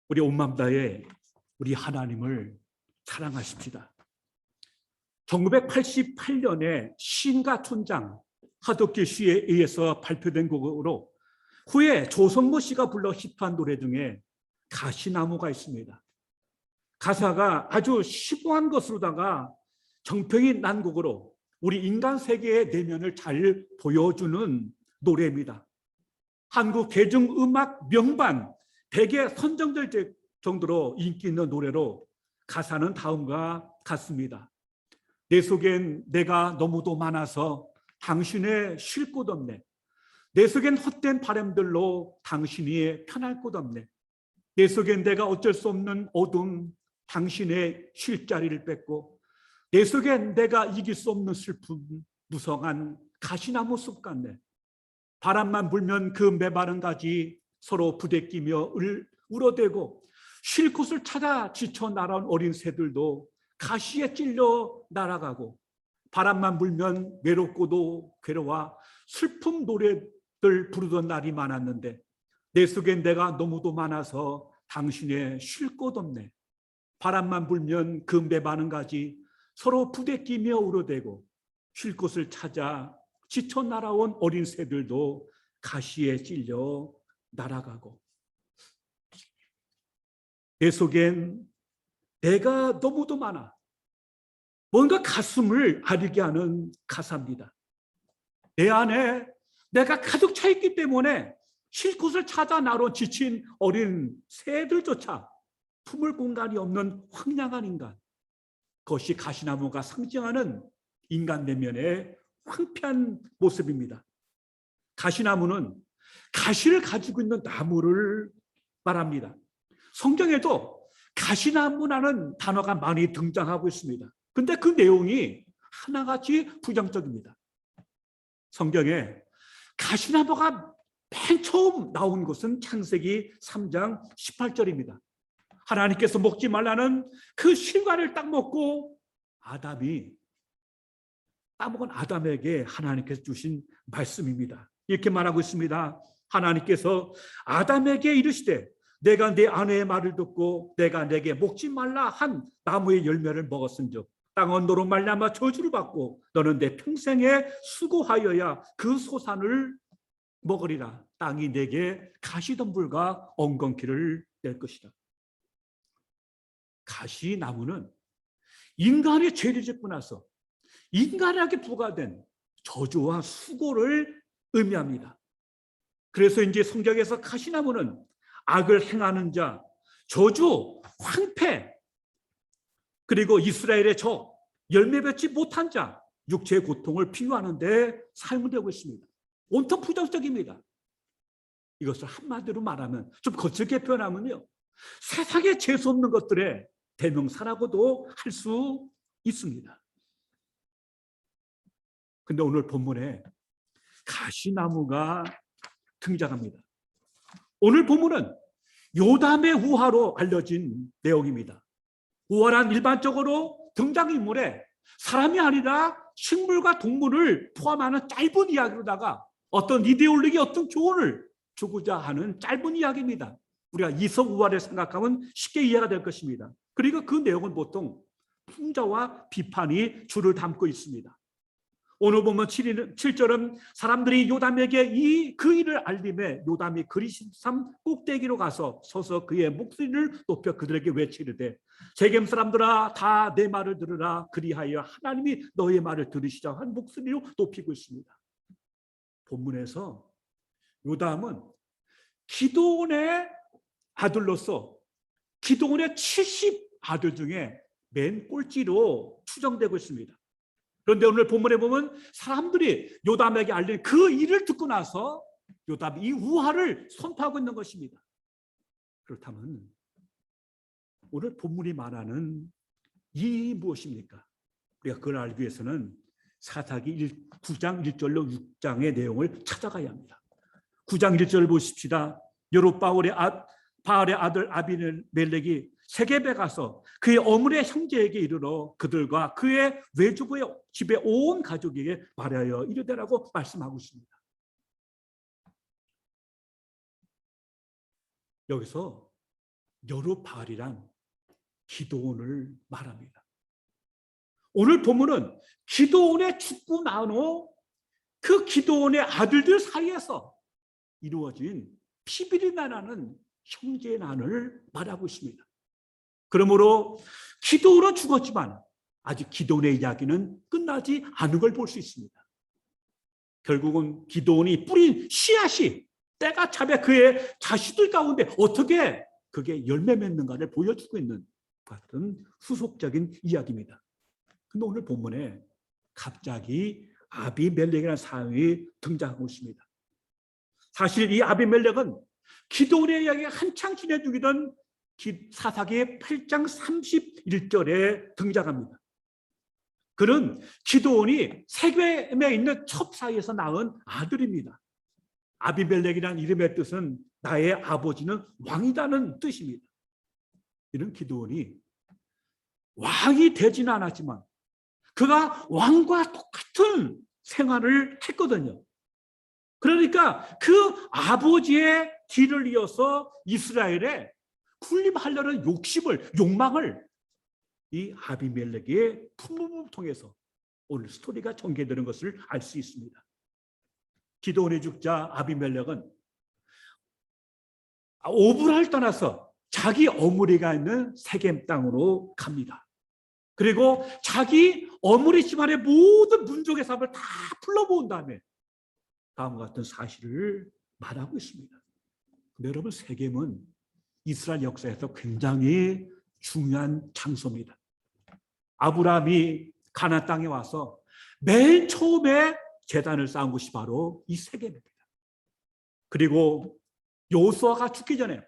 우리 온 마음 다해 우리 하나님을 사랑하십시다. 1988년에 시인가 촌장 하덕기 씨에 의해서 발표된 곡으로 후에 조성모 씨가 불러 히트한 노래 중에 가시나무가 있습니다. 가사가 아주 심오한 것으로다가 정평이 난 곡으로 우리 인간 세계의 내면을 잘 보여주는 노래입니다. 한국 대중음악 명반 100에 선정될 정도로 인기 있는 노래로 가사는 다음과 같습니다. 내 속엔 내가 너무도 많아서 당신의 쉴 곳 없네. 내 속엔 헛된 바람들로 당신이 편할 곳 없네. 내 속엔 내가 어쩔 수 없는 어둠, 당신의 쉴 자리를 뺏고, 내 속엔 내가 이길 수 없는 슬픔, 무성한 가시나무 숲 같네. 바람만 불면 그 메마른 가지 서로 부대끼며 울어대고, 쉴 곳을 찾아 지쳐 날아온 어린 새들도 가시에 찔려 날아가고, 바람만 불면 외롭고도 괴로워 슬픔 노래들 부르던 날이 많았는데 내 속엔 내가 너무도 많아서 당신의 쉴 곳 없네. 바람만 불면 그 메마른 가지 서로 부대끼며 울어대고, 쉴 곳을 찾아 지쳐 날아온 어린 새들도 가시에 찔려 날아가고. 내 속엔 내가 너무도 많아. 뭔가 가슴을 아리게 하는 가사입니다. 내 안에 내가 가득 차 있기 때문에 쉴 곳을 찾아 나로 지친 어린 새들조차 품을 공간이 없는 황량한 인간. 그것이 가시나무가 상징하는 인간 내면의 황폐한 모습입니다. 가시나무는 가시를 가지고 있는 나무를 말합니다. 성경에도 가시나무라는 단어가 많이 등장하고 있습니다. 근데 그 내용이 하나같이 부정적입니다. 성경에 가시나무가 맨 처음 나온 것은 창세기 3장 18절입니다. 하나님께서 먹지 말라는 그 실과를 딱 먹고 아담이 따먹은 아담에게 하나님께서 주신 말씀입니다. 이렇게 말하고 있습니다. 하나님께서 아담에게 이르시되 내가 내 아내의 말을 듣고 내가 내게 먹지 말라 한 나무의 열매를 먹었은즉 땅은 너로 말미암아 저주를 받고 너는 내 평생에 수고하여야 그 소산을 먹으리라. 땅이 내게 가시덤불과 엉겅퀴를 낼 것이다. 가시나무는 인간의 죄를 짓고 나서 인간에게 부과된 저주와 수고를 의미합니다. 그래서 이제 성경에서 가시나무는 악을 행하는 자, 저주, 황폐, 그리고 이스라엘의 적, 열매 맺지 못한 자, 육체의 고통을 비유하는 데 사용되고 있습니다. 온통 부정적입니다. 이것을 한마디로 말하면, 좀 거칠게 표현하면요, 세상에 재수 없는 것들의 대명사라고도 할 수 있습니다. 근데 오늘 본문에 가시나무가 등장합니다. 오늘 본문은 요담의 우화로 알려진 내용입니다. 우화란 일반적으로 등장인물에 사람이 아니라 식물과 동물을 포함하는 짧은 이야기로다가 어떤 이데올로기, 어떤 교훈을 주고자 하는 짧은 이야기입니다. 우리가 이성 우화를 생각하면 쉽게 이해가 될 것입니다. 그리고 그 내용은 보통 풍자와 비판이 줄을 담고 있습니다. 오늘 보면 7절은 사람들이 요담에게 그 일을 알림해 요담이 그리심산 꼭대기로 가서 서서 그의 목소리를 높여 그들에게 외치르되 세겜 사람들아 다 내 말을 들으라. 그리하여 하나님이 너의 말을 들으시자 한 목소리로 높이고 있습니다. 본문에서 요담은 기드온의 아들로서 기드온의 70 아들 중에 맨 꼴찌로 추정되고 있습니다. 그런데 오늘 본문에 보면 사람들이 요담에게 알린 그 일을 듣고 나서 요담이 이 우화를 선포하고 있는 것입니다. 그렇다면 오늘 본문이 말하는 이 무엇입니까? 우리가 그걸 알기 위해서는 사사기 9장 1절로 6장의 내용을 찾아가야 합니다. 9장 1절을 보십시다. 여롯바알의 아들 아비멜렉이 세겜에 가서 그의 어머니의 형제에게 이르러 그들과 그의 외조부의 집에 온 가족에게 말하여 이르되라고 말씀하고 있습니다. 여기서 여룹바알이란 기드온을 말합니다. 오늘 본문은 기드온의 죽고 난 후 그 기드온의 아들들 사이에서 이루어진 피비린내나는 형제의 난을 말하고 있습니다. 그러므로 기드온은 죽었지만 아직 기드온의 이야기는 끝나지 않은 걸 볼 수 있습니다. 결국은 기드온이 뿌린 씨앗이 때가 차면 그의 자식들 가운데 어떻게 그게 열매 맺는가를 보여주고 있는 같은 후속적인 이야기입니다. 근데 오늘 본문에 갑자기 아비멜렉이라는 사람이 등장하고 있습니다. 사실 이 아비멜렉은 기드온의 이야기가 한창 지내 중이던 사사기 8장 31절에 등장합니다. 그는 기드온이 세겜에 있는 첩 사이에서 낳은 아들입니다. 아비멜렉이라는 이름의 뜻은 나의 아버지는 왕이라는 뜻입니다. 이런 기드온이 왕이 되지는 않았지만 그가 왕과 똑같은 생활을 했거든요. 그러니까 그 아버지의 뒤를 이어서 이스라엘에 군림하려는 욕망을 이 아비멜렉의 품목을 통해서 오늘 스토리가 전개되는 것을 알 수 있습니다. 기드온이 죽자 아비멜렉은 오브라를 떠나서 자기 어머니가 있는 세겜 땅으로 갑니다. 그리고 자기 어머니 집안의 모든 민족의 사람을 다 불러모은 다음에 다음과 같은 사실을 말하고 있습니다. 여러분, 세겜은 이스라엘 역사에서 굉장히 중요한 장소입니다. 아브라함이 가나안 땅에 와서 맨 처음에 제단을 쌓은 곳이 바로 이 세겜입니다. 그리고 여호수아가 죽기 전에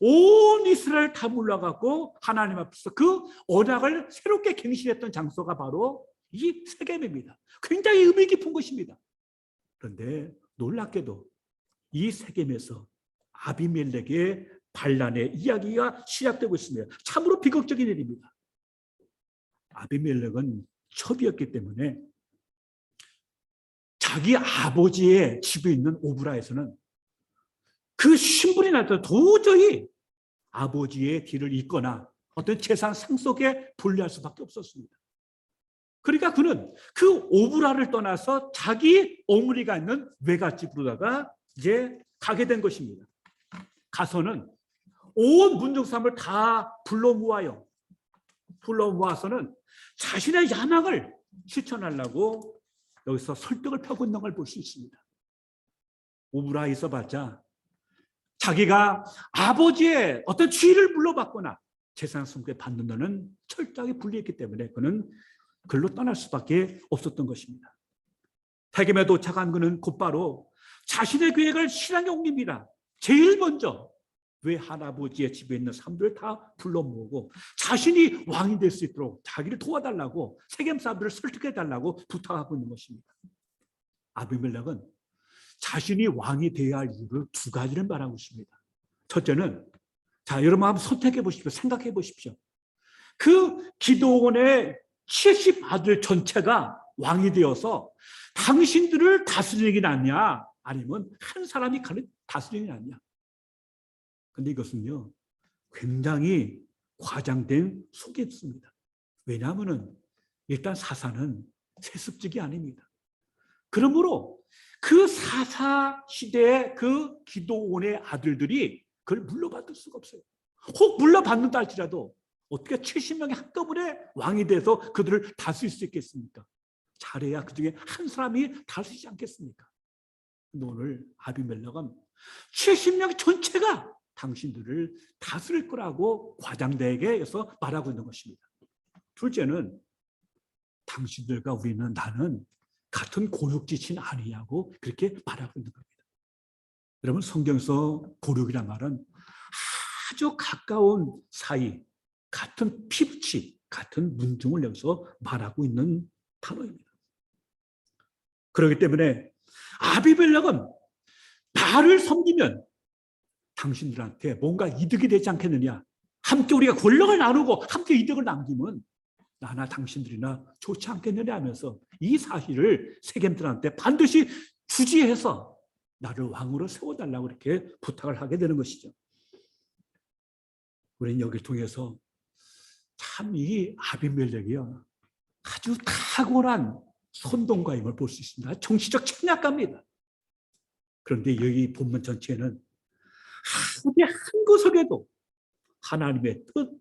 온 이스라엘 다 몰려가고 하나님 앞에서 그 언약을 새롭게 갱신했던 장소가 바로 이 세겜입니다. 굉장히 의미 깊은 곳입니다. 그런데 놀랍게도 이 세겜에서 아비멜렉의 반란의 이야기가 시작되고 있습니다. 참으로 비극적인 일입니다. 아비멜렉은 첩이었기 때문에 자기 아버지의 집에 있는 오브라에서는 그 신분이 나도 도저히 아버지의 뒤를 잇거나 어떤 재산 상속에 불리할 수밖에 없었습니다. 그러니까 그는 그 오브라를 떠나서 자기 어머니가 있는 외갓집으로다가 이제 가게 된 것입니다. 가서는 온 민족 사람을 다 불러 모아서는 자신의 야망을 실천하려고 여기서 설득을 펴고 있는 걸 볼 수 있습니다. 오브라에 있어봤자 자기가 아버지의 어떤 지위를 물러받거나 재산 상속에 받는 데는 철저하게 불리했기 때문에 그는 글로 떠날 수밖에 없었던 것입니다. 세겜에 도착한 그는 곧바로 자신의 계획을 신앙에 옮깁니다. 제일 먼저 외할아버지의 집에 있는 사람들을 다 불러 모으고 자신이 왕이 될 수 있도록 자기를 도와달라고 세겜 사람들을 설득해달라고 부탁하고 있는 것입니다. 아비멜렉은 자신이 왕이 되어야 할 이유를 두 가지를 말하고 있습니다. 첫째는, 자, 여러분 한번 선택해 보십시오. 생각해 보십시오. 그 기드온의 70 아들 전체가 왕이 되어서 당신들을 다스리는 게 낫냐, 아니면 한 사람이 다스리는 게 낫냐. 근데 이것은요, 굉장히 과장된 속임수입니다. 왜냐하면 일단 사사는 세습직이 아닙니다. 그러므로 그 사사 시대의 그 기드온의 아들들이 그걸 물러받을 수가 없어요. 혹 물러받는다 할지라도 어떻게 70명이 한꺼번에 왕이 돼서 그들을 다스릴 수 있겠습니까? 잘해야 그중에 한 사람이 다스리지 않겠습니까? 근데 오늘 아비멜렉은 70명 전체가 당신들을 다스릴 거라고 과장되게 해서 말하고 있는 것입니다. 둘째는, 당신들과 우리는, 나는 같은 고륙지친 아니냐고 그렇게 말하고 있는 겁니다. 여러분, 성경에서 고륙이란 말은 아주 가까운 사이, 같은 피부치, 같은 문중을 여기서 말하고 있는 단어입니다. 그렇기 때문에 아비멜렉은 나를 섬기면 당신들한테 뭔가 이득이 되지 않겠느냐, 함께 우리가 권력을 나누고 함께 이득을 남기면 나나 당신들이나 좋지 않겠느냐 하면서 이 사실을 세겜들한테 반드시 주지해서 나를 왕으로 세워달라고 이렇게 부탁을 하게 되는 것이죠. 우리는 여기를 통해서 참 이 아비멜렉이요, 아주 탁월한 선동가임을 볼 수 있습니다. 정치적 책략가입니다. 그런데 여기 본문 전체에는 아무리 한 구석에도 하나님의 뜻,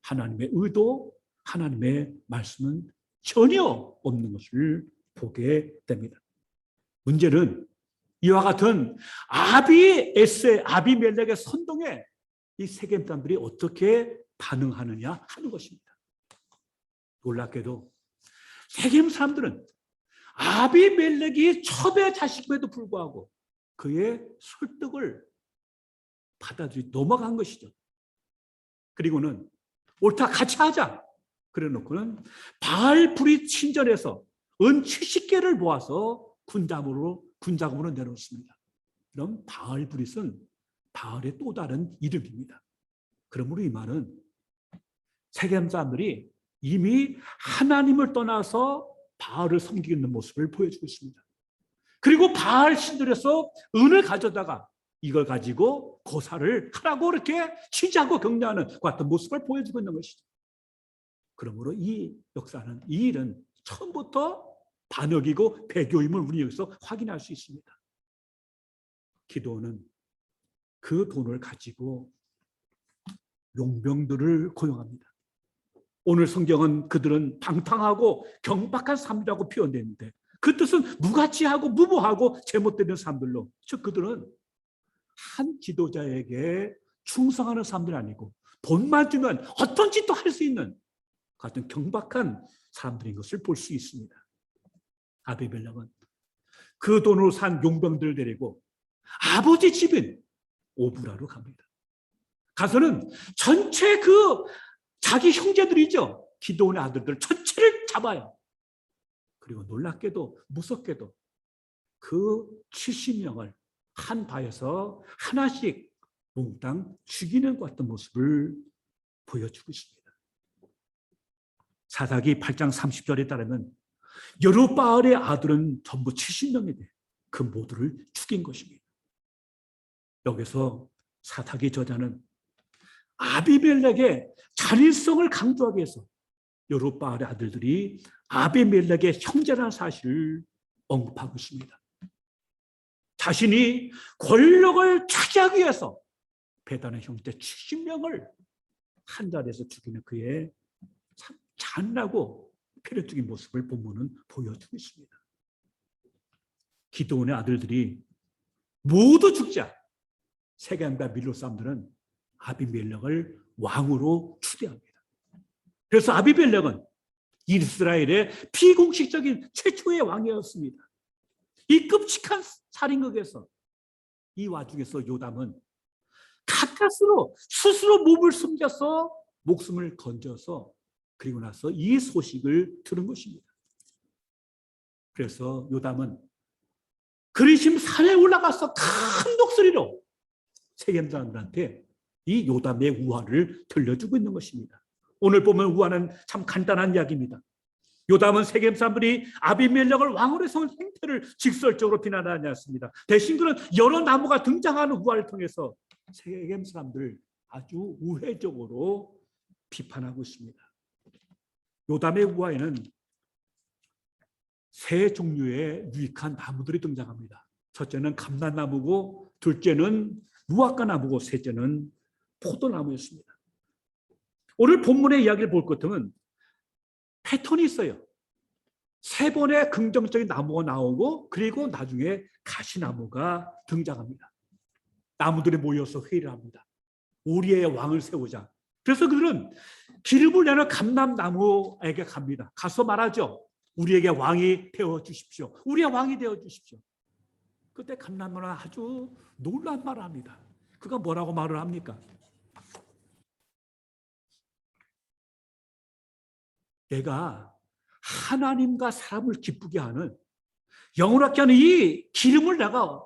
하나님의 의도, 하나님의 말씀은 전혀 없는 것을 보게 됩니다. 문제는 이와 같은 아비멜렉의 선동에 이 세겜 사람들이 어떻게 반응하느냐 하는 것입니다. 놀랍게도 세겜 사람들은 아비멜렉이 첩의 자식임에도 불구하고 그의 설득을 받아들이 넘어간 것이죠. 그리고는 옳다, 같이 하자 그래 놓고는 바알불이 친전에서 은 70개를 모아서 군자금으로 내놓습니다. 그럼 바알불이은 바알의 또 다른 이름입니다. 그러므로 이 말은 세겜 사람들이 이미 하나님을 떠나서 바알을 섬기고 있는 모습을 보여주고 있습니다. 그리고 바알 신들에서 은을 가져다가 이걸 가지고 고사를 하라고 이렇게 취지하고 격려하는 그 같은 모습을 보여주고 있는 것이죠. 그러므로 이 역사는, 이 일은 처음부터 반역이고 배교임을 우리 여기서 확인할 수 있습니다. 기드온은 그 돈을 가지고 용병들을 고용합니다. 오늘 성경은 그들은 방탕하고 경박한 삶이라고 표현되는데 그 뜻은 무가치하고 무모하고 제멋되는 사람들로, 즉 그들은 한 지도자에게 충성하는 사람들이 아니고 돈만 주면 어떤 짓도 할 수 있는 같은 경박한 사람들인 것을 볼 수 있습니다. 아비멜렉은 그 돈으로 산 용병들을 데리고 아버지 집인 오브라로 갑니다. 가서는 전체 그 자기 형제들이죠, 기드온의 아들들 전체를 잡아요. 그리고 놀랍게도 무섭게도 그 70명을 한 바에서 하나씩 몽땅 죽이는 것 같은 모습을 보여주고 있습니다. 사사기 8장 30절에 따르면 여룹바알의 아들은 전부 70명인데 그 모두를 죽인 것입니다. 여기서 사사기 저자는 아비멜렉의 잔인성을 강조하기 위해서 여룹바알의 아들들이 아비멜렉의 형제라는 사실을 언급하고 있습니다. 자신이 권력을 차지하기 위해서 베단의 형제 70명을 한 자리에서 죽이는 그의 참 잔인하고 패력적인 모습을 본문은 보여주고 있습니다. 기드온의 아들들이 모두 죽자 세겜과 밀로 사람들은 아비멜렉을 왕으로 추대합니다. 그래서 아비멜렉은 이스라엘의 비공식적인 최초의 왕이었습니다. 이 끔찍한 살인극에서, 이 와중에서 요담은 가까스로 스스로 몸을 숨겨서 목숨을 건져서 그리고 나서 이 소식을 들은 것입니다. 그래서 요담은 그리심 산에 올라가서 큰 목소리로 세겜 사람들한테 이 요담의 우화를 들려주고 있는 것입니다. 오늘 보면 우화는 참 간단한 이야기입니다. 요담은 세겜 사람들이 아비멜렉을 왕으로 세운 행태를 직설적으로 비난하지 않습니다. 대신 그는 여러 나무가 등장하는 우화를 통해서 세겜 사람들을 아주 우회적으로 비판하고 있습니다. 요담의 우화에는 세 종류의 유익한 나무들이 등장합니다. 첫째는 감람나무고, 둘째는 무화과 나무고, 셋째는 포도나무였습니다. 오늘 본문의 이야기를 볼 것 같으면 패턴이 있어요. 세 번의 긍정적인 나무가 나오고 그리고 나중에 가시나무가 등장합니다. 나무들이 모여서 회의를 합니다. 우리의 왕을 세우자. 그래서 그들은 기름을 내는 감람나무에게 갑니다. 가서 말하죠. 우리에게 왕이 되어 주십시오. 우리의 왕이 되어 주십시오. 그때 감람나무는 아주 놀란 말을 합니다. 그가 뭐라고 말을 합니까? 내가 하나님과 사람을 기쁘게 하는, 영원하게 하는 이 기름을 내가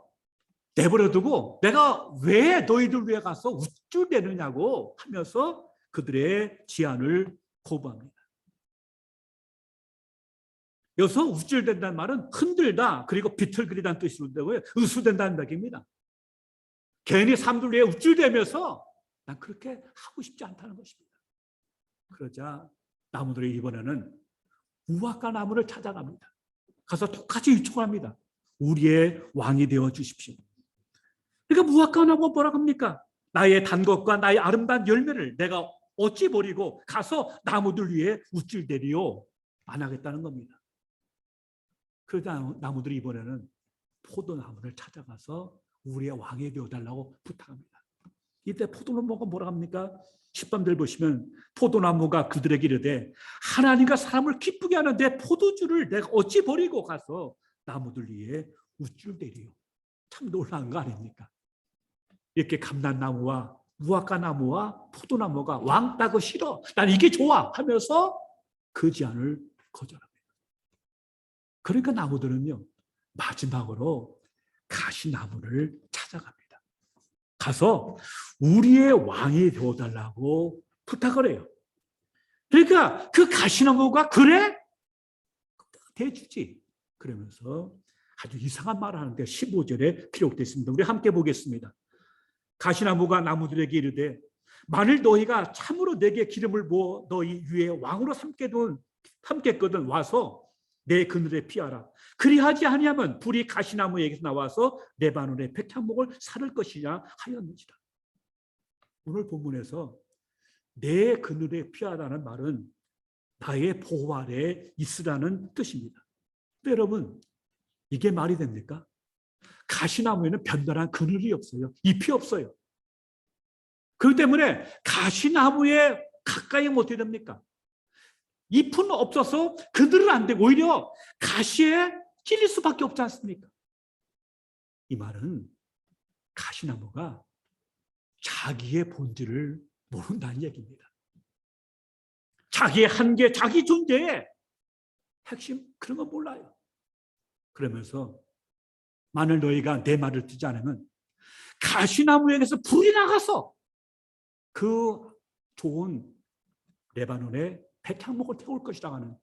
내버려두고 내가 왜 너희들 위해 가서 우쭐대느냐고 하면서 그들의 제안을 거부합니다. 여기서 우쭐댄다는 말은 흔들다 그리고 비틀거리다는 뜻으로 되고요, 의수된다는 얘기입니다. 괜히 사람들 위해 우쭐대면서 난 그렇게 하고 싶지 않다는 것입니다. 그러자 나무들이 이번에는 우악과 나무를 찾아갑니다. 가서 똑같이 요청합니다. 우리의 왕이 되어 주십시오. 그러니까 무화과 나무가 뭐라고 합니까? 나의 단 것과 나의 아름다운 열매를 내가 어찌 버리고 가서 나무들 위에 우쭐대리요? 안 하겠다는 겁니다. 그러자 나무들이 이번에는 포도나무를 찾아가서 우리의 왕이 되어달라고 부탁합니다. 이때 포도나무가 뭐라 합니까? 10번들 보시면 포도나무가 그들에게 이르되 하나님과 사람을 기쁘게 하는 내 포도주를 내가 어찌 버리고 가서 나무들 위에 우쭐대리요? 참 놀라운 거 아닙니까? 이렇게 감람나무와 무화과 나무와 포도나무가 왕따고 싫어, 난 이게 좋아 하면서 그 제안을 거절합니다. 그러니까 나무들은요 마지막으로 가시나무를 찾아갑니다. 가서 우리의 왕이 되어달라고 부탁을 해요. 그러니까 그 가시나무가 그래? 대주지. 그러면서 아주 이상한 말을 하는데 15절에 기록되어 있습니다. 우리 함께 보겠습니다. 가시나무가 나무들에게 이르되 만일 너희가 참으로 내게 기름을 부어 너희 위에 왕으로 삼겠거든 와서 내 그늘에 피하라. 그리하지 아니하면 불이 가시나무에게서 나와서 레바논의 백향목을 사를 것이냐 하였는지라. 오늘 본문에서 내 그늘에 피하라는 말은 나의 보호 아래에 있으라는 뜻입니다. 여러분, 이게 말이 됩니까? 가시나무에는 변변한 그늘이 없어요. 잎이 없어요. 그렇기 때문에 가시나무에 가까이 못 됩니까? 잎은 없어서 그늘은 안 되고 오히려 가시에 찔릴 수밖에 없지 않습니까? 이 말은 가시나무가 자기의 본질을 모른다는 얘기입니다. 자기의 한계, 자기 존재의 핵심 그런 거 몰라요. 그러면서 만일 너희가 내 말을 듣지 않으면 가시나무에게서 불이 나가서 그 좋은 레바논의 백향목을 태울 것이라고 하는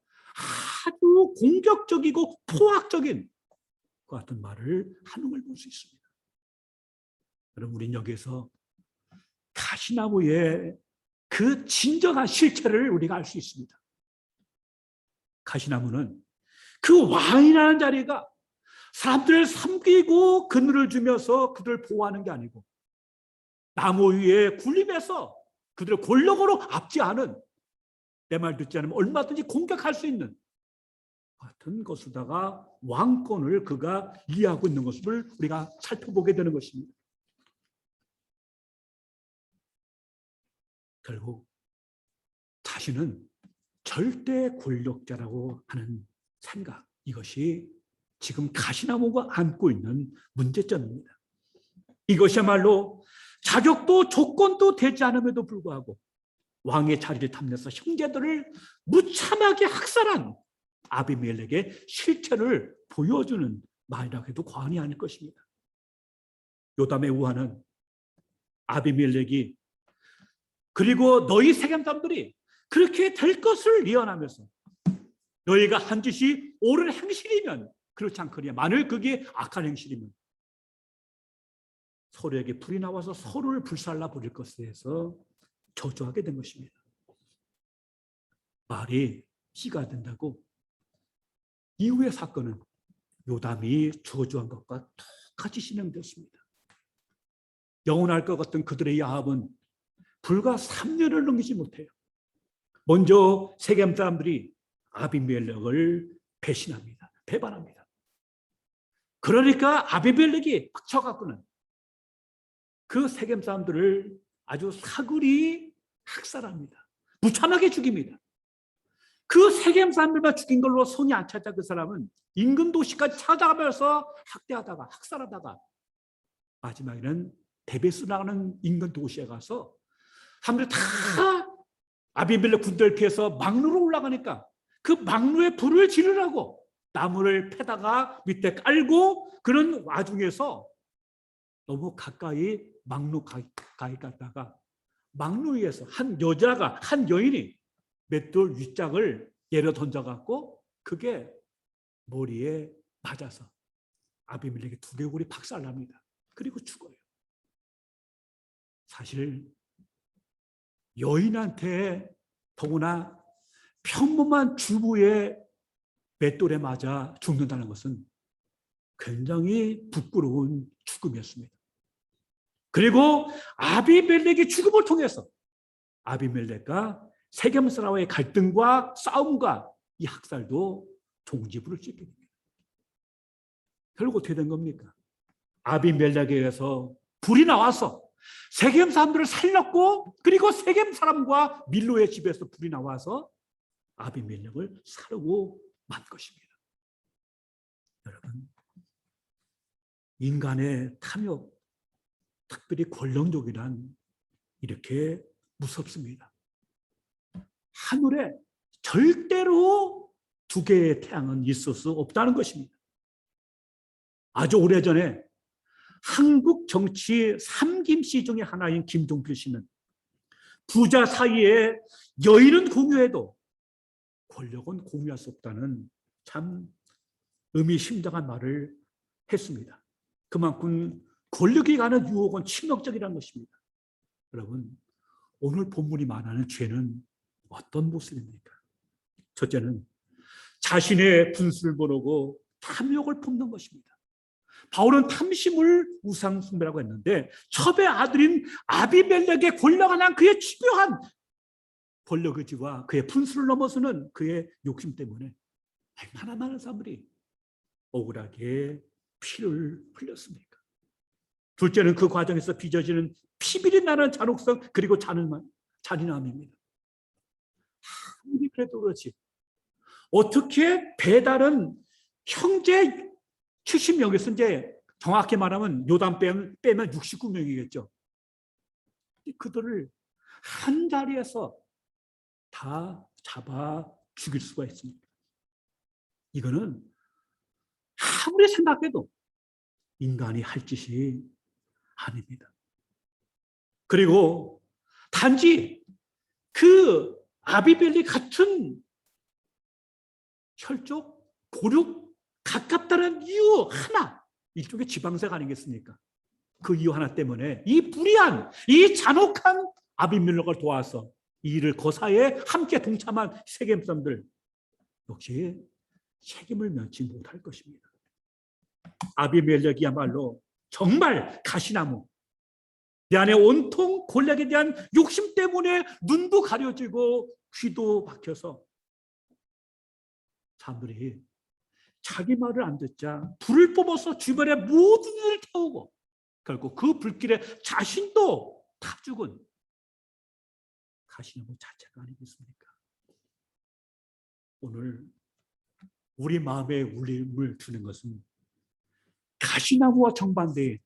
아주 공격적이고 포악적인 그 같은 말을 하는 걸 볼 수 있습니다. 여러분, 우린 여기서 가시나무의 그 진정한 실체를 우리가 알 수 있습니다. 가시나무는 그 왕이라는 자리가 사람들을 섬기고 그늘을 주면서 그들을 보호하는 게 아니고 나무 위에 군림해서 그들을 권력으로 압제하는, 내 말 듣지 않으면 얼마든지 공격할 수 있는 같은 것으로다가 왕권을 그가 이해하고 있는 것을 우리가 살펴보게 되는 것입니다. 결국 자신은 절대 권력자라고 하는 생각, 이것이 지금 가시나무가 안고 있는 문제점입니다. 이것이야말로 자격도 조건도 되지 않음에도 불구하고 왕의 자리를 탐내서 형제들을 무참하게 학살한 아비멜렉의 실체를 보여주는 말이라고 해도 과언이 아닐 것입니다. 요담의 우화는 아비멜렉이 그리고 너희 세겜 사람들이 그렇게 될 것을 예언하면서 너희가 한 짓이 옳은 행실이면 그렇지 않거니와 만일 그게 악한 행실이면 서로에게 불이 나와서 서로를 불살라 버릴 것에 대해서 저주하게 된 것입니다. 말이 씨가 된다고 이후의 사건은 요담이 저주한 것과 똑같이 진행되었습니다. 영원할 것 같은 그들의 야합은 불과 3년을 넘기지 못해요. 먼저 세겜 사람들이 아비멜렉을 배신합니다. 배반합니다. 그러니까 아비멜렉이 빡쳐갖고는 그 세겜 사람들을 아주 사글이 학살합니다. 무참하게 죽입니다. 그 세겜 사람들만 죽인 걸로 손이 안 차자 그 사람은 인근 도시까지 찾아가면서 학대하다가 학살하다가 마지막에는 데베스라는 인근 도시에 가서 사람들이 다 아비멜렉 군대를 피해서 막루로 올라가니까 그 막루에 불을 지르라고 나무를 패다가 밑에 깔고 그런 와중에서 너무 가까이 막루 가까이 갔다가 막루 위에서 한 여자가, 한 여인이 맷돌 윗짝을 내려 던져갖고 그게 머리에 맞아서 아비멜렉의 두개골이 박살납니다. 그리고 죽어요. 사실 여인한테 더구나 평범한 주부의 맷돌에 맞아 죽는다는 것은 굉장히 부끄러운 죽음이었습니다. 그리고 아비멜렉의 죽음을 통해서 아비멜렉과 세겜 사람의 갈등과 싸움과 이 학살도 종지부를 찍게 됩니다. 결국 어떻게 된 겁니까? 아비멜렉에 의해서 불이 나와서 세겜 사람들을 살렸고, 그리고 세겜 사람과 밀로의 집에서 불이 나와서 아비멜렉을 사르고 만 것입니다. 여러분, 인간의 탐욕, 특별히 권력욕이란 이렇게 무섭습니다. 하늘에 절대로 두 개의 태양은 있을 수 없다는 것입니다. 아주 오래전에 한국 정치 삼김씨 중에 하나인 김종필 씨는 부자 사이에 여인은 공유해도 권력은 공유할 수 없다는 참 의미심장한 말을 했습니다. 그만큼 권력이 가는 유혹은 치명적이라는 것입니다. 여러분, 오늘 본문이 말하는 죄는 어떤 모습입니까? 첫째는 자신의 분수를 모르고 탐욕을 품는 것입니다. 바울은 탐심을 우상 숭배라고 했는데, 첩의 아들인 아비멜렉의 권력을 한 그의 집요한 권력 의지와 그의 분수를 넘어서는 그의 욕심 때문에 얼마나 많은 사람들이 억울하게 피를 흘렸습니까? 둘째는 그 과정에서 빚어지는 피비리 나는 잔혹성, 그리고 잔인함입니다. 아무리 그래도 그렇지, 어떻게 배달은 형제 70명에서 이제 정확히 말하면 요단 빼면 69명이겠죠. 그들을 한 자리에서 다 잡아 죽일 수가 있습니다. 이거는 아무리 생각해도 인간이 할 짓이 아닙니다. 그리고 단지 그 아비멜렉 같은 혈족, 고륙, 가깝다는 이유 하나, 일종의 지방색 아니겠습니까? 그 이유 하나 때문에 이 불의한, 이 잔혹한 아비멜렉을 도와서 이 일을 거사에 함께 동참한 세겜 사람들 역시 책임을 면치 못할 것입니다. 아비멜렉이야말로 정말 가시나무, 내 안에 온통 권력에 대한 욕심 때문에 눈도 가려지고 귀도 박혀서 사람들이 자기 말을 안 듣자 불을 뿜어서 주변의 모든 일을 태우고 결국 그 불길에 자신도 타 죽은 가시나무 자체가 아니겠습니까? 오늘 우리 마음에 울림을 주는 것은 가시나무와 정반대의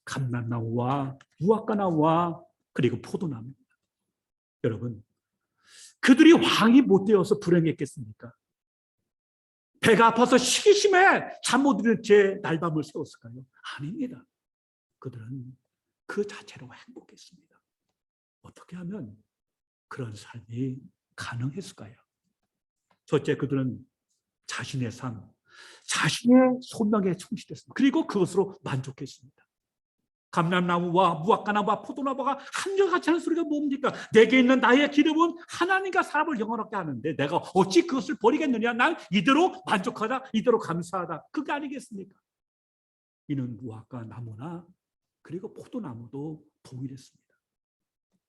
감람나무와 무화과나무와 그리고 포도나무입니다. 여러분, 그들이 왕이 못 되어서 불행했겠습니까? 배가 아파서 시기심에 잠 못 이룰 채 날밤을 새웠을까요? 아닙니다. 그들은 그 자체로 행복했습니다. 어떻게 하면 그런 삶이 가능했을까요? 첫째, 그들은 자신의 삶, 자신의 소명에 충실했습니다. 그리고 그것으로 만족했습니다. 감람나무와 무화과나무와 포도나무가 한결같이 하는 소리가 뭡니까? 내게 있는 나의 기름은 하나님과 사람을 영원하게 하는데 내가 어찌 그것을 버리겠느냐? 난 이대로 만족하다, 이대로 감사하다. 그게 아니겠습니까? 이는 무화과나무나 그리고 포도나무도 동일했습니다.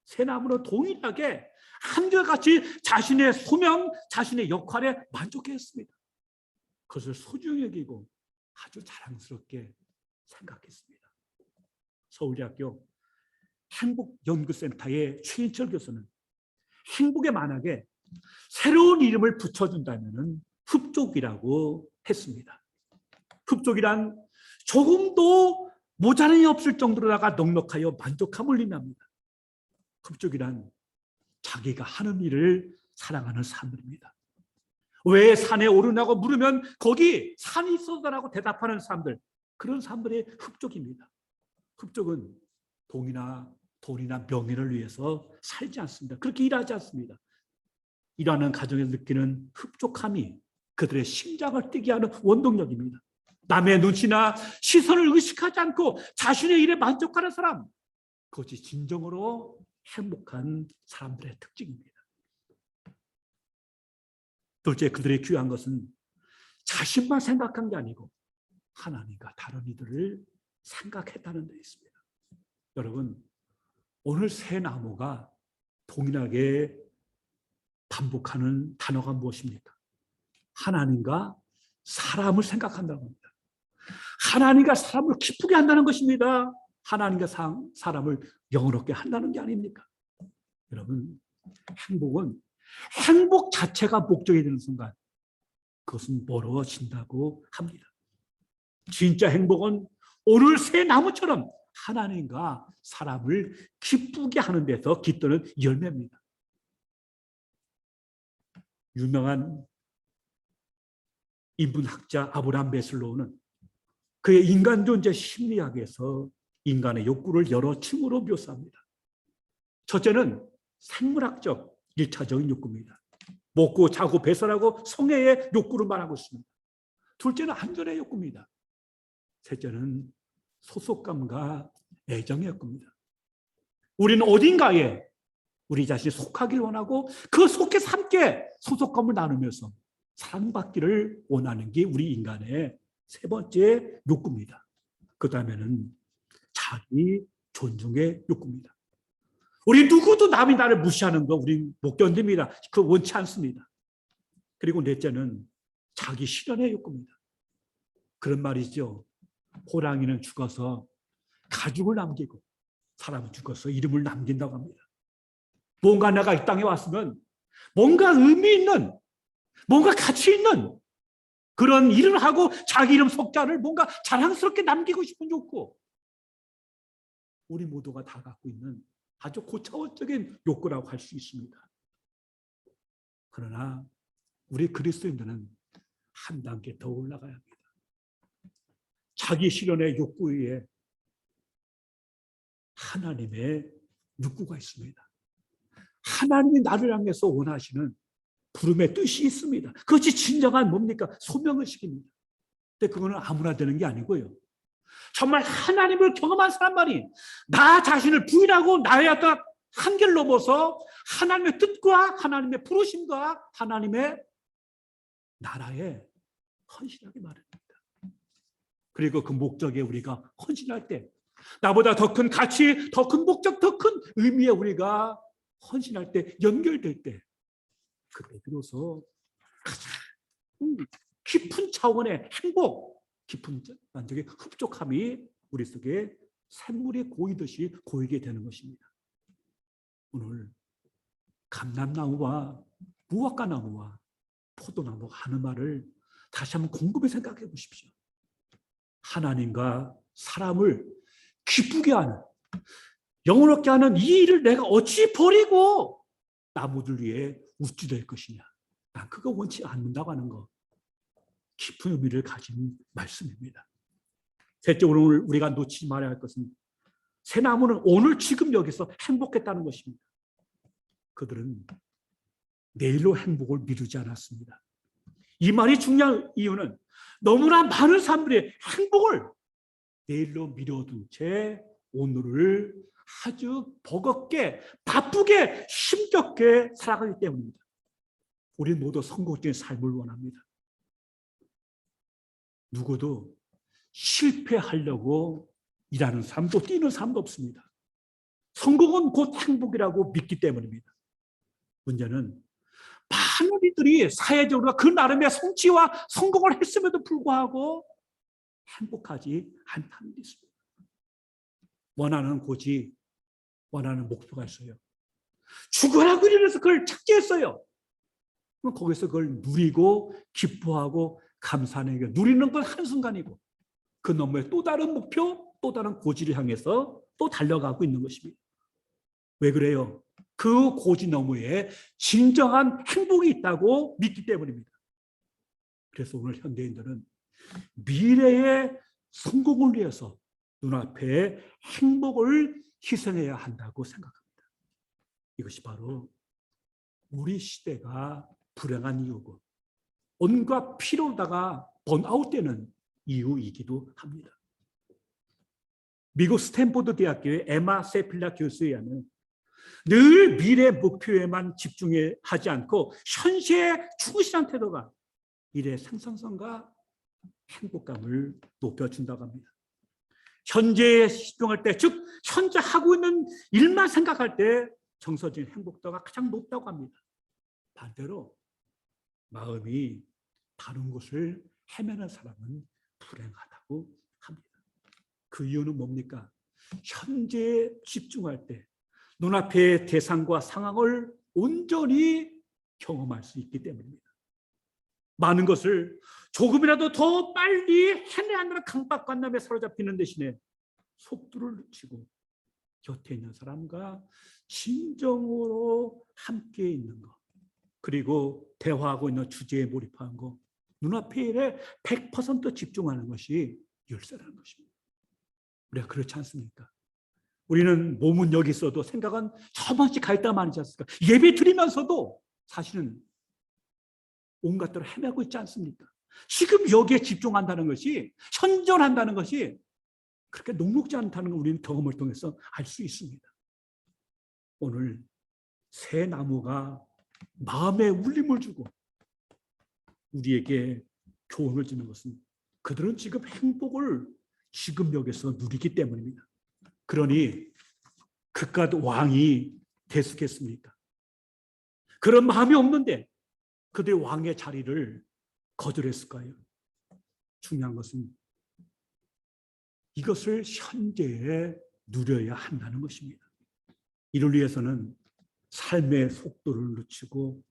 새 나무는 동일하게 한결같이 자신의 소명, 자신의 역할에 만족했습니다. 그것을 소중히 여기고 아주 자랑스럽게 생각했습니다. 서울대학교 행복연구센터의 최인철 교수는 행복의 만학에 새로운 이름을 붙여준다면 흡족이라고 했습니다. 흡족이란 조금도 모자람이 없을 정도로다가 넉넉하여 만족함을 의미합니다. 흡족이란 자기가 하는 일을 사랑하는 사람들입니다. 왜 산에 오르냐고 물으면 거기 산이 있어서라고 대답하는 사람들, 그런 사람들의 흡족입니다. 흡족은 돈이나 명예를 위해서 살지 않습니다. 그렇게 일하지 않습니다. 일하는 가정에서 느끼는 흡족함이 그들의 심장을 뛰게 하는 원동력입니다. 남의 눈치나 시선을 의식하지 않고 자신의 일에 만족하는 사람, 그것이 진정으로 행복한 사람들의 특징입니다. 둘째, 그들의 귀한 것은 자신만 생각한 게 아니고 하나님과 다른 이들을 생각했다는 데 있습니다. 여러분, 오늘 새 나무가 동일하게 반복하는 단어가 무엇입니까? 하나님과 사람을 생각한다고 합니다. 하나님과 사람을 기쁘게 한다는 것입니다. 하나님과 사람을 영원롭게 한다는 게 아닙니까? 여러분, 행복은 행복 자체가 목적이 되는 순간 그것은 멀어진다고 합니다. 진짜 행복은 오늘 새 나무처럼 하나님과 사람을 기쁘게 하는 데서 깃드는 열매입니다. 유명한 인문학자 아브라함 메슬로우는 그의 인간 존재 심리학에서 인간의 욕구를 여러 층으로 묘사합니다. 첫째는 생물학적 1차적인 욕구입니다. 먹고 자고 배설하고 성애의 욕구를 말하고 있습니다. 둘째는 안전의 욕구입니다. 셋째는 소속감과 애정의 욕구입니다. 우리는 어딘가에 우리 자신이 속하기를 원하고 그 속에서 함께 소속감을 나누면서 사랑받기를 원하는 게 우리 인간의 세 번째 욕구입니다. 그 다음에는 자기 존중의 욕구입니다. 우리 누구도 남이 나를 무시하는 거 우리 못 견딥니다. 그 원치 않습니다. 그리고 넷째는 자기 실현의 욕구입니다. 그런 말이죠. 호랑이는 죽어서 가죽을 남기고 사람은 죽어서 이름을 남긴다고 합니다. 뭔가 내가 이 땅에 왔으면 뭔가 의미 있는, 뭔가 가치 있는 그런 일을 하고 자기 이름 석자를 뭔가 자랑스럽게 남기고 싶은 욕구. 우리 모두가 다 갖고 있는 아주 고차원적인 욕구라고 할 수 있습니다. 그러나 우리 그리스도인들은 한 단계 더 올라가야 합니다. 자기 실현의 욕구 위에 하나님의 욕구가 있습니다. 하나님이 나를 향해서 원하시는 부름의 뜻이 있습니다. 그것이 진정한 뭡니까? 소명의식입니다. 근데 그거는 아무나 되는 게 아니고요. 정말 하나님을 경험한 사람만이 나 자신을 부인하고 나의 어떤 한계를 넘어서 하나님의 뜻과 하나님의 부르심과 하나님의 나라에 헌신하기 마련입니다. 그리고 그 목적에 우리가 헌신할 때 나보다 더 큰 가치, 더 큰 목적, 더 큰 의미에 우리가 헌신할 때 연결될 때 그때 비로소 가장 깊은 차원의 행복, 깊은 만족의 흡족함이 우리 속에 샘물이 고이듯이 고이게 되는 것입니다. 오늘 감람나무와 무화과나무와 포도나무가 하는 말을 다시 한번 곰곰이 생각해 보십시오. 하나님과 사람을 기쁘게 하는, 영원롭게 하는 이 일을 내가 어찌 버리고 나무들 위해 우쭐댈 것이냐. 난 그거 원치 않는다고 하는 거. 깊은 의미를 가진 말씀입니다. 셋째, 오늘 우리가 놓치지 말아야 할 것은 새 나무는 오늘 지금 여기서 행복했다는 것입니다. 그들은 내일로 행복을 미루지 않았습니다. 이 말이 중요한 이유는 너무나 많은 사람들이 행복을 내일로 미뤄둔 채 오늘을 아주 버겁게 바쁘게 힘겹게 살아가기 때문입니다. 우리 모두 성공적인 삶을 원합니다. 누구도 실패하려고 일하는 사람도 뛰는 사람도 없습니다. 성공은 곧 행복이라고 믿기 때문입니다. 문제는 많은 이들이 사회적으로 그 나름의 성취와 성공을 했음에도 불구하고 행복하지 않다는 게 있습니다. 원하는 고지, 원하는 목표가 있어요. 죽으라고 이래서 그걸 찾게 했어요. 그럼 거기서 그걸 누리고 기뻐하고 감사하는 게 누리는 건 한순간이고 그 너머에 또 다른 목표, 또 다른 고지를 향해서 또 달려가고 있는 것입니다. 왜 그래요? 그 고지 너머에 진정한 행복이 있다고 믿기 때문입니다. 그래서 오늘 현대인들은 미래의 성공을 위해서 눈앞에 행복을 희생해야 한다고 생각합니다. 이것이 바로 우리 시대가 불행한 이유고 온갖 피로다가 번아웃되는 이유이기도 합니다. 미국 스탠포드 대학교의 에마 세필라 교수에 의하면 늘 미래 목표에만 집중하지 않고 현재에 충실한 태도가 일의 생산성과 행복감을 높여준다고 합니다. 현재에 집중할 때, 즉 현재 하고 있는 일만 생각할 때 정서적인 행복도가 가장 높다고 합니다. 반대로 마음이 다른 곳을 헤매는 사람은 불행하다고 합니다. 그 이유는 뭡니까? 현재에 집중할 때 눈앞의 대상과 상황을 온전히 경험할 수 있기 때문입니다. 많은 것을 조금이라도 더 빨리 해내야 하는 강박관념에 사로잡히는 대신에 속도를 늦추고 곁에 있는 사람과 진정으로 함께 있는 것, 그리고 대화하고 있는 주제에 몰입하는 것, 눈앞의 일에 100% 집중하는 것이 열쇠라는 것입니다. 우리가 그렇지 않습니까? 우리는 몸은 여기 있어도 생각은 저 멀리 가 있다 말이지 않습니까? 예배 드리면서도 사실은 온갖 데로 헤매고 있지 않습니까? 지금 여기에 집중한다는 것이, 현존한다는 것이 그렇게 녹록지 않다는 걸 우리는 경험을 통해서 알 수 있습니다. 오늘 새 나무가 마음에 울림을 주고 우리에게 교훈을 주는 것은 그들은 지금 행복을 지금 여기서 누리기 때문입니다. 그러니 그깟 왕이 됐겠습니까? 그런 마음이 없는데 그들의 왕의 자리를 거절했을까요? 중요한 것은 이것을 현재에 누려야 한다는 것입니다. 이를 위해서는 삶의 속도를 늦추고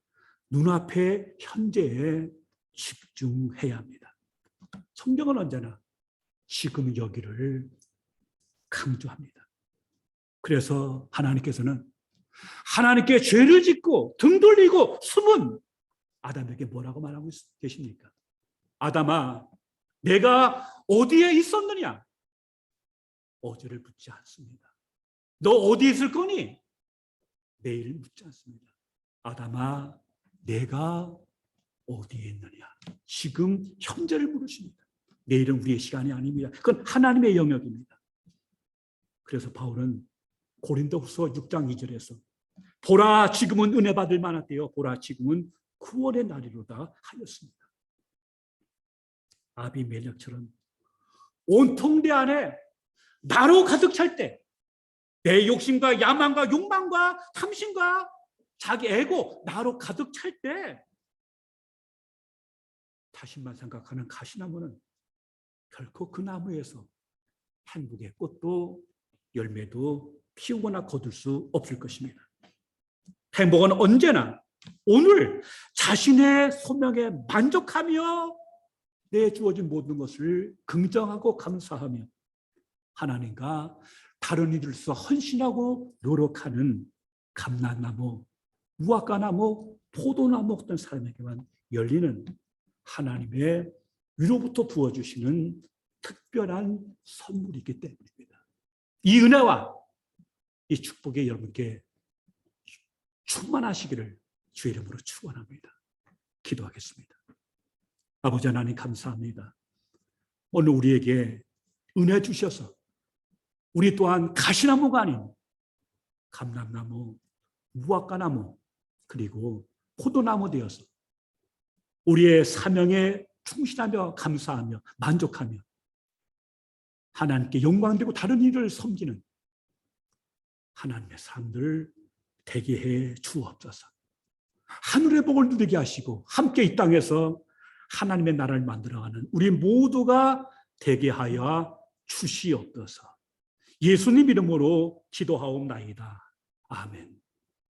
눈앞의 현재에 집중해야 합니다. 성경은 언제나 지금 여기를 강조합니다. 그래서 하나님께서는 하나님께 죄를 짓고 등 돌리고 숨은 아담에게 뭐라고 말하고 계십니까? 아담아, 내가 어디에 있었느냐? 어제를 묻지 않습니다. 너 어디 있을 거니? 내일 묻지 않습니다. 아담아, 내가 어디에 있느냐? 지금 현재를 물으십니다. 내일은 우리의 시간이 아닙니다. 그건 하나님의 영역입니다. 그래서 바울은 고린도후서 6장 2절에서 보라, 지금은 은혜 받을 만한 때요, 보라, 지금은 구원의 날이로다 하였습니다. 아비멜렉처럼 온통 내 안에 나로 가득 찰 때, 내 욕심과 야망과 욕망과 탐심과 자기 에고, 나로 가득 찰 때 자신만 생각하는 가시나무는 결코 그 나무에서 행복의 꽃도 열매도 피우거나 거둘 수 없을 것입니다. 행복은 언제나 오늘 자신의 소명에 만족하며 내 주어진 모든 것을 긍정하고 감사하며 하나님과 다른 이들로서 헌신하고 노력하는 감람나무, 무화과나무, 포도나무 어떤 사람에게만 열리는 하나님의 위로부터 부어주시는 특별한 선물이기 때문입니다. 이 은혜와 이 축복이 여러분께 충만하시기를 주의 이름으로 축원합니다. 기도하겠습니다. 아버지 하나님, 감사합니다. 오늘 우리에게 은혜 주셔서 우리 또한 가시나무가 아닌 감람나무, 무화과나무, 그리고 포도나무 되어서 우리의 사명에 충실하며 감사하며 만족하며 하나님께 영광되고 다른 일을 섬기는 하나님의 사람들 되게 해 주옵소서. 하늘의 복을 누리게 하시고 함께 이 땅에서 하나님의 나라를 만들어가는 우리 모두가 되게 하여 주시옵소서. 예수님 이름으로 기도하옵나이다. 아멘.